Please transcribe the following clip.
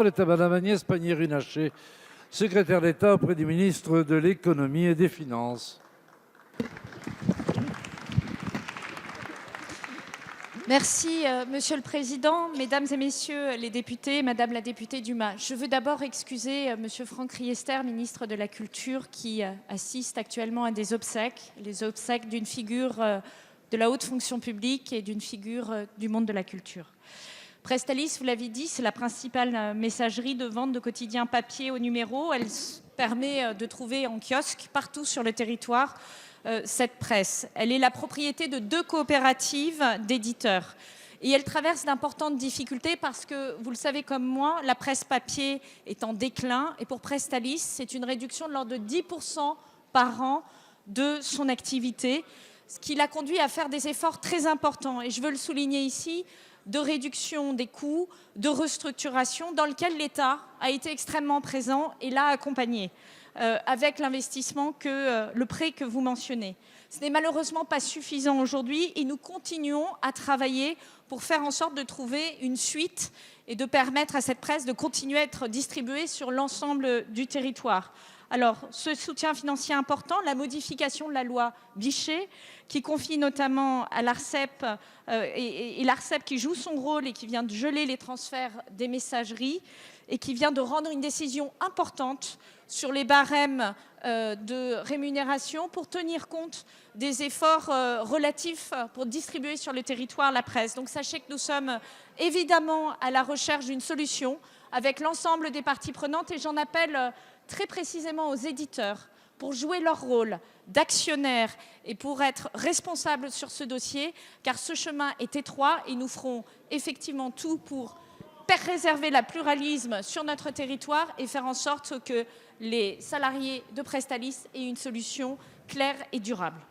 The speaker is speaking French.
La parole est à Madame Agnès Pannier-Runacher, secrétaire d'État auprès du ministre de l'Économie et des Finances. Merci, Monsieur le Président, Mesdames et Messieurs les députés, Madame la députée Dumas. Je veux d'abord excuser Monsieur Franck Riester, ministre de la Culture, qui assiste actuellement à des obsèques, les obsèques d'une figure de la haute fonction publique et d'une figure du monde de la culture. Prestalis, vous l'avez dit, c'est la principale messagerie de vente de quotidiens papier au numéro. Elle permet de trouver en kiosque partout sur le territoire cette presse. Elle est la propriété de 2 coopératives d'éditeurs. Et elle traverse d'importantes difficultés parce que, vous le savez comme moi, la presse papier est en déclin. Et pour Prestalis, c'est une réduction de l'ordre de 10% par an de son activité, ce qui l'a conduit à faire des efforts très importants. Et je veux le souligner ici, de réduction des coûts, de restructuration, dans lequel l'État a été extrêmement présent et l'a accompagné avec l'investissement, le prêt que vous mentionnez. Ce n'est malheureusement pas suffisant aujourd'hui et nous continuons à travailler pour faire en sorte de trouver une suite et de permettre à cette presse de continuer à être distribuée sur l'ensemble du territoire. Alors, ce soutien financier important, la modification de la loi Bichet, qui confie notamment à l'Arcep, et l'Arcep qui joue son rôle et qui vient de geler les transferts des messageries et qui vient de rendre une décision importante sur les barèmes de rémunération pour tenir compte des efforts relatifs pour distribuer sur le territoire la presse. Donc sachez que nous sommes évidemment à la recherche d'une solution avec l'ensemble des parties prenantes et j'en appelle très précisément aux éditeurs pour jouer leur rôle d'actionnaires et pour être responsables sur ce dossier, car ce chemin est étroit et nous ferons effectivement tout pour préserver le pluralisme sur notre territoire et faire en sorte que les salariés de Prestalis aient une solution claire et durable.